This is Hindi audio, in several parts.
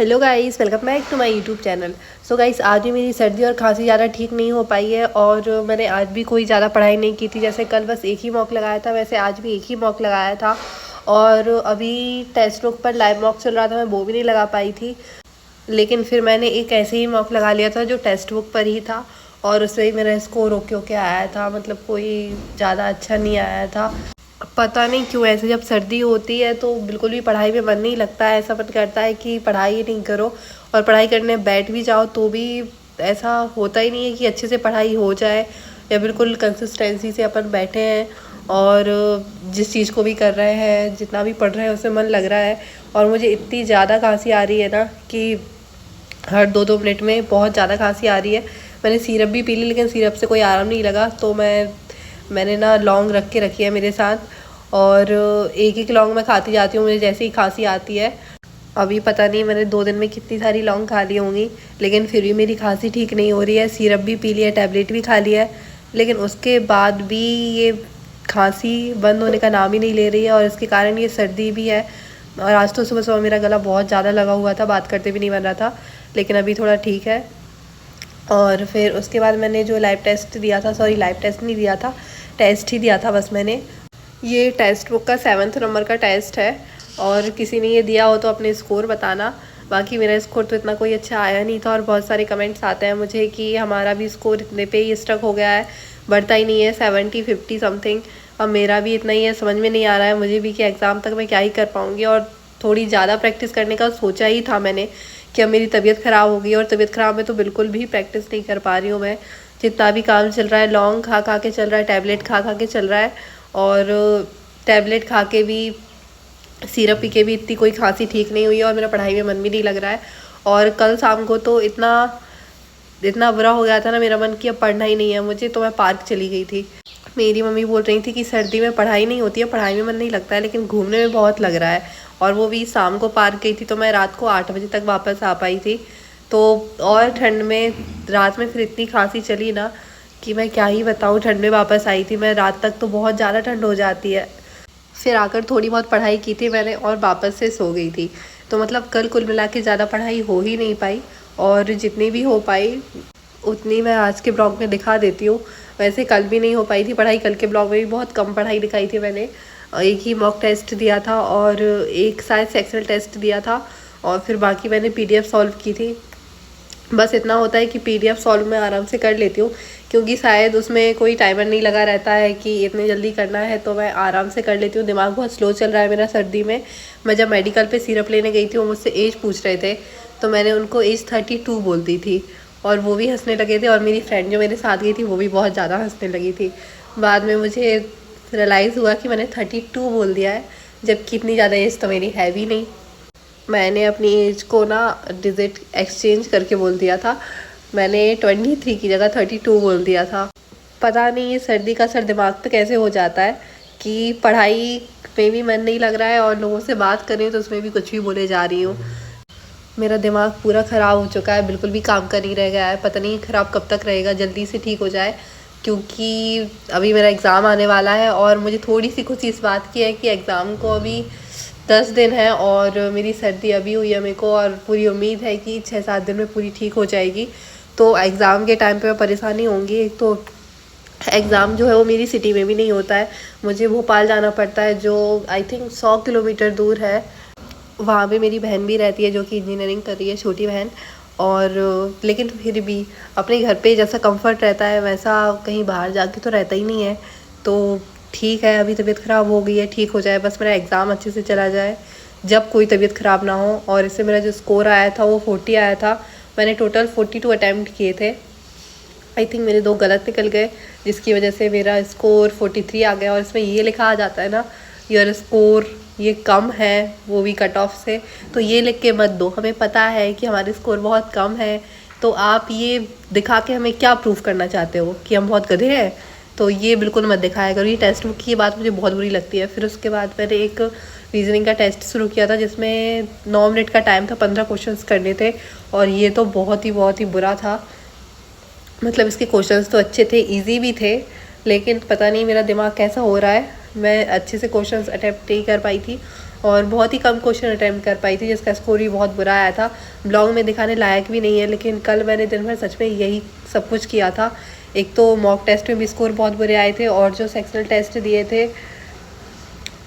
Hello guys, welcome back to my YouTube channel. So guys, आज भी मेरी सर्दी और खांसी ज़्यादा ठीक नहीं हो पाई है और मैंने आज भी कोई ज़्यादा पढ़ाई नहीं की थी। जैसे कल बस एक ही मॉक लगाया था, वैसे आज भी एक ही मॉक लगाया था। और अभी टेक्स्ट बुक पर लाइव मॉक चल रहा था, मैं वो भी नहीं लगा पाई थी। लेकिन फिर मैंने एक ऐसे ही मॉक लगा लिया था जो टेक्स्ट बुक पर ही था और उससे ही मेरा स्कोर ओके ओके आया था। मतलब कोई ज़्यादा अच्छा नहीं आया था। पता नहीं क्यों ऐसे जब सर्दी होती है तो बिल्कुल भी पढ़ाई में मन नहीं लगता है। ऐसा मन करता है कि पढ़ाई ही नहीं करो, और पढ़ाई करने बैठ भी जाओ तो भी ऐसा होता ही नहीं है कि अच्छे से पढ़ाई हो जाए या बिल्कुल कंसिस्टेंसी से अपन बैठे हैं और जिस चीज़ को भी कर रहे हैं, जितना भी पढ़ रहे हैं उसमें मन लग रहा है। और मुझे इतनी ज़्यादा खांसी आ रही है ना कि हर 2-2 मिनट में बहुत ज़्यादा खांसी आ रही है। मैंने सिरप भी पी ली लेकिन सिरप से कोई आराम नहीं लगा, तो मैंने ना लौंग रख के रखी है मेरे साथ और एक एक लौंग मैं खाती जाती हूँ मुझे जैसे ही खांसी आती है। अभी पता नहीं मैंने 2 दिन में कितनी सारी लौंग खा ली होंगी, लेकिन फिर भी मेरी खांसी ठीक नहीं हो रही है। सिरप भी पी लिया, टैबलेट भी खा लिया है, लेकिन उसके बाद भी ये खांसी बंद होने का नाम ही नहीं ले रही है। और इसके कारण ये सर्दी भी है। और आज तो सुबह सुबह मेरा गला बहुत ज़्यादा लगा हुआ था, बात करते भी नहीं बन रहा था, लेकिन अभी थोड़ा ठीक है। और फिर उसके बाद मैंने जो लाइव टेस्ट दिया था, सॉरी लाइव टेस्ट नहीं दिया था, टेस्ट ही दिया था बस मैंने। ये टेक्स्ट बुक का 7th नंबर का टेस्ट है और किसी ने ये दिया हो तो अपने स्कोर बताना। बाकी मेरा स्कोर तो इतना कोई अच्छा आया नहीं था और बहुत सारे कमेंट्स आते हैं मुझे कि हमारा भी स्कोर इतने पे ही स्टक हो गया है, बढ़ता ही नहीं है, 70-50 समथिंग। अब मेरा भी इतना ही है, समझ में नहीं आ रहा है मुझे भी कि एग्ज़ाम तक मैं क्या ही कर पाऊँगी। और थोड़ी ज़्यादा प्रैक्टिस करने का सोचा ही था मैंने कि अब मेरी तबीयत ख़राब हो गई और तबीयत ख़राब में तो बिल्कुल भी प्रैक्टिस नहीं कर पा रही हूँ मैं। जितना भी काम चल रहा है लौंग खा खा के चल रहा है, टैबलेट खा खा के चल रहा है, और टैबलेट खा के भी, सिरप पी के भी इतनी कोई खांसी ठीक नहीं हुई है और मेरा पढ़ाई में मन भी नहीं लग रहा है। और कल शाम को तो इतना इतना बुरा हो गया था ना मेरा मन कि अब पढ़ना ही नहीं है मुझे, तो मैं पार्क चली गई थी। मेरी मम्मी बोल रही थी कि सर्दी में पढ़ाई नहीं होती है, पढ़ाई में मन नहीं लगता है, लेकिन घूमने में बहुत लग रहा है। और वो भी शाम को पार्क गई थी तो मैं रात को 8 बजे तक वापस आ पाई थी। तो और ठंड में रात में फिर इतनी खांसी चली ना कि मैं क्या ही बताऊँ। ठंड में वापस आई थी मैं, रात तक तो बहुत ज़्यादा ठंड हो जाती है। फिर आकर थोड़ी बहुत पढ़ाई की थी मैंने और वापस से सो गई थी। तो मतलब कल कुल मिला के ज़्यादा पढ़ाई हो ही नहीं पाई, और जितनी भी हो पाई उतनी मैं आज के ब्लॉग में दिखा देती हूँ। वैसे कल भी नहीं हो पाई थी पढ़ाई, कल के ब्लॉग में भी बहुत कम पढ़ाई दिखाई थी मैंने। एक ही मॉक टेस्ट दिया था और एक शायद सेक्शनल टेस्ट दिया था, और फिर बाकी मैंने PDF सॉल्व की थी। बस इतना होता है कि PDF सॉल्व मैं आराम से कर लेती हूँ, क्योंकि शायद उसमें कोई टाइमर नहीं लगा रहता है कि इतने जल्दी करना है, तो मैं आराम से कर लेती हूँ। दिमाग बहुत स्लो चल रहा है मेरा सर्दी में। मैं जब मेडिकल पे सिरप लेने गई थी वो मुझसे एज पूछ रहे थे, तो मैंने उनको एज 32 बोल दी थी और वो भी हंसने लगे थे, और मेरी फ्रेंड जो मेरे साथ गई थी वो भी बहुत ज़्यादा हंसने लगी थी। बाद में मुझे रियलाइज़ हुआ कि मैंने 32 बोल दिया है, जबकि इतनी ज़्यादा एज तो मेरी है भी नहीं। मैंने अपनी एज को ना डिजिट एक्सचेंज करके बोल दिया था, मैंने 23 की जगह 32 बोल दिया था। पता नहीं ये सर्दी का असर दिमाग पे कैसे हो जाता है कि पढ़ाई में भी मन नहीं लग रहा है और लोगों से बात कर रही हूँ तो उसमें भी कुछ भी बोले जा रही हूँ। मेरा दिमाग पूरा ख़राब हो चुका है, बिल्कुल भी काम कर नहीं रह गया है। पता नहीं ख़राब कब तक रहेगा, जल्दी से ठीक हो जाए, क्योंकि अभी मेरा एग्ज़ाम आने वाला है। और मुझे थोड़ी सी खुशी इस बात की है कि एग्ज़ाम को अभी 10 दिन है और मेरी सर्दी अभी हुई है मेरे को, और पूरी उम्मीद है कि 6-7 दिन में पूरी ठीक हो जाएगी। तो एग्ज़ाम के टाइम पे मैं परेशानी होंगी। एक तो एग्ज़ाम जो है वो मेरी सिटी में भी नहीं होता है, मुझे भोपाल जाना पड़ता है, जो आई थिंक 100 किलोमीटर दूर है। वहाँ पे मेरी बहन भी रहती है जो कि इंजीनियरिंग कर रही है, छोटी बहन। और लेकिन फिर भी अपने घर पे जैसा कंफर्ट रहता है वैसा कहीं बाहर जाके तो रहता ही नहीं है। तो ठीक है, अभी तबीयत ख़राब हो गई है, ठीक हो जाए, बस मेरा एग्ज़ाम अच्छे से चला जाए, जब कोई तबीयत ख़राब ना हो। और इससे मेरा जो स्कोर आया था वो 40 आया था। मैंने टोटल 42 अटैम्प्ट किए थे, आई थिंक मेरे 2 गलत निकल गए, जिसकी वजह से मेरा स्कोर 43 आ गया। और इसमें ये लिखा आ जाता है ना, योर स्कोर ये कम है, वो भी कट ऑफ से, तो ये लिख के मत दो। हमें पता है कि हमारे स्कोर बहुत कम है, तो आप ये दिखा के हमें क्या प्रूफ करना चाहते हो कि हम बहुत गधे हैं? तो ये बिल्कुल मत दिखाया करो। ये टेक्स्ट बुक की बात मुझे बहुत बुरी लगती है। फिर उसके बाद मैंने एक रीजनिंग का टेस्ट शुरू किया था जिसमें 9 मिनट का टाइम था, 15 क्वेश्चंस करने थे, और ये तो बहुत ही बुरा था। मतलब इसके क्वेश्चंस तो अच्छे थे, इजी भी थे, लेकिन पता नहीं मेरा दिमाग कैसा हो रहा है, मैं अच्छे से क्वेश्चंस अटेम्प्ट नहीं कर पाई थी। और बहुत ही कम क्वेश्चन अटैम्प्ट कर पाई थी, जिसका स्कोर भी बहुत बुरा आया था। ब्लॉग में दिखाने लायक भी नहीं है, लेकिन कल मैंने दिन भर सच में यही सब कुछ किया था। एक तो मॉक टेस्ट में भी स्कोर बहुत बुरे आए थे, और जो सेक्शनल टेस्ट दिए थे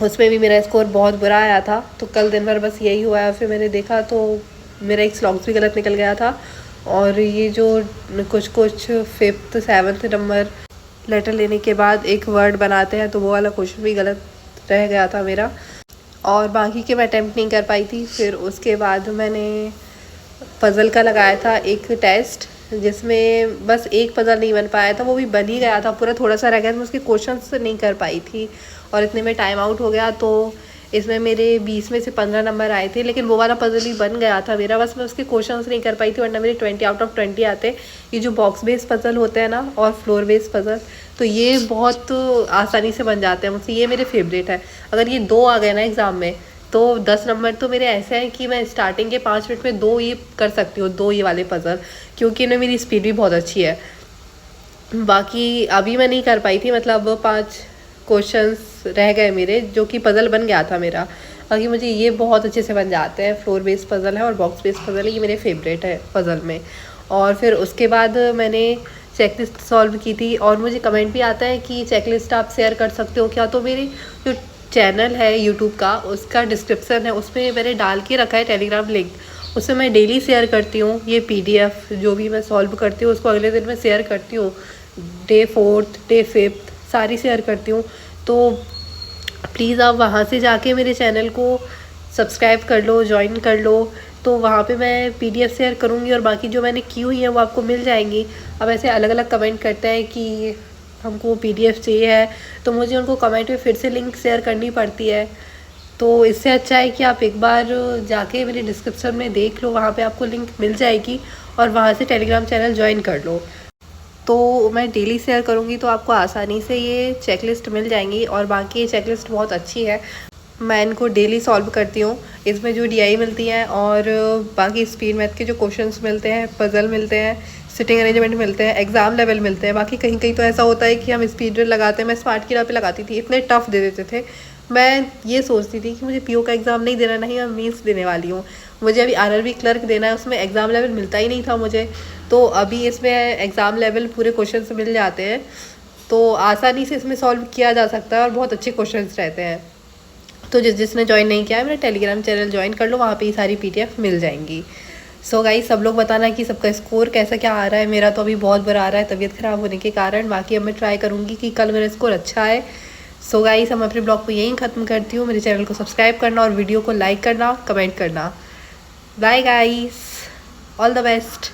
उसमें भी मेरा स्कोर बहुत बुरा आया था। तो कल दिन भर बस यही हुआ है। फिर मैंने देखा तो मेरा एक स्लॉग्स भी गलत निकल गया था, और ये जो कुछ 5th 7th नंबर लेटर लेने के बाद एक वर्ड बनाते हैं, तो वो वाला क्वेश्चन भी गलत रह गया था मेरा, और बाकी के मैं अटैम्प्ट नहीं कर पाई थी। फिर उसके बाद मैंने पज़ल का लगाया था एक टेस्ट, जिसमें बस एक पज़ल नहीं बन पाया था, वो भी बन ही गया था पूरा, थोड़ा सा रह गया था, मैं उसके क्वेश्चंस नहीं कर पाई थी, और इतने में टाइम आउट हो गया। तो इसमें मेरे 20 में से 15 नंबर आए थे, लेकिन वो वाला पज़ल ही बन गया था मेरा, बस मैं उसके क्वेश्चंस नहीं कर पाई थी, वरना मेरे 20 आउट ऑफ 20 आते। ये जो बॉक्स बेस्ड पज़ल होते हैं ना, और फ्लोर बेस्ड पज़ल, तो ये बहुत आसानी से बन जाते हैं मुझसे, ये मेरे फेवरेट है। अगर ये 2 आ गए ना एग्ज़ाम में, तो 10 नंबर तो मेरे ऐसे हैं कि मैं स्टार्टिंग के 5 मिनट में 2 ये कर सकती हूँ, 2 ये वाले पज़ल, क्योंकि इनमें मेरी स्पीड भी बहुत अच्छी है। बाकी अभी मैं नहीं कर पाई थी, मतलब 5 क्वेश्चंस रह गए मेरे, जो कि पज़ल बन गया था मेरा। बाकी मुझे ये बहुत अच्छे से बन जाते हैं, फ्लोर बेस्ड पज़ल है और बॉक्स बेस्ड पज़ल है, ये मेरे फेवरेट है पज़ल में। और फिर उसके बाद मैंने चेकलिस्ट सॉल्व की थी, और मुझे कमेंट भी आता है कि चेकलिस्ट आप शेयर कर सकते हो क्या, तो मेरी जो चैनल है यूट्यूब का, उसका डिस्क्रिप्शन है, उसमें मैंने डाल के रखा है टेलीग्राम लिंक, उसमें मैं डेली शेयर करती हूँ ये PDF, जो भी मैं सॉल्व करती हूँ उसको अगले दिन मैं शेयर करती हूँ, डे 4th डे 5th सारी शेयर करती हूँ। तो प्लीज़ आप वहाँ से जाके मेरे चैनल को सब्सक्राइब कर लो, ज्वाइन कर लो, तो वहाँ पे मैं PDF शेयर करूँगी, और बाकी जो मैंने की हुई है वो आपको मिल जाएंगी। अब ऐसे अलग अलग कमेंट करते हैं कि हमको PDF चाहिए है, तो मुझे उनको कमेंट में फिर से लिंक शेयर करनी पड़ती है। तो इससे अच्छा है कि आप एक बार जाके मेरे डिस्क्रिप्शन में देख लो, वहाँ पे आपको लिंक मिल जाएगी, और वहाँ से टेलीग्राम चैनल ज्वाइन कर लो। तो मैं डेली शेयर करूँगी, तो आपको आसानी से ये चेकलिस्ट मिल जाएंगी, और बाकी ये चेकलिस्ट बहुत अच्छी है, मैं इनको डेली सॉल्व करती हूँ। इसमें जो DI मिलती हैं, और बाकी स्पीड मैथ के जो क्वेश्चंस मिलते हैं, पज़ल मिलते हैं, सिटिंग अरेंजमेंट मिलते हैं, एग्ज़ाम लेवल मिलते हैं। बाकी कहीं कहीं तो ऐसा होता है कि हम स्पीड ड्रिल लगाते हैं, मैं स्मार्ट कीड़ा पे लगाती थी, इतने टफ दे देते थे, मैं ये सोचती थी कि मुझे PO का एग्ज़ाम नहीं देना, नहीं मैं मीन्स देने वाली हूँ, मुझे अभी RRB क्लर्क देना है, उसमें एग्ज़ाम लेवल मिलता ही नहीं था मुझे। तो अभी इसमें एग्ज़ाम लेवल पूरे क्वेश्चन मिल जाते हैं, तो आसानी से इसमें सॉल्व किया जा सकता है, और बहुत अच्छे क्वेश्चन रहते हैं। तो जिसने ज्वाइन नहीं किया है, मेरा टेलीग्राम चैनल ज्वाइन कर लो, वहाँ पे ये सारी PDF मिल जाएंगी। सो गाइस, सब लोग बताना कि सबका स्कोर कैसा क्या आ रहा है। मेरा तो अभी बहुत बुरा आ रहा है तबीयत ख़राब होने के कारण, बाकी अब मैं ट्राई करूँगी कि कल मेरा स्कोर अच्छा आए। सो गाइस, हम अपने ब्लॉग को यहीं ख़त्म करती हूँ। मेरे चैनल को सब्सक्राइब करना और वीडियो को लाइक करना, कमेंट करना। Bye guys, all the best.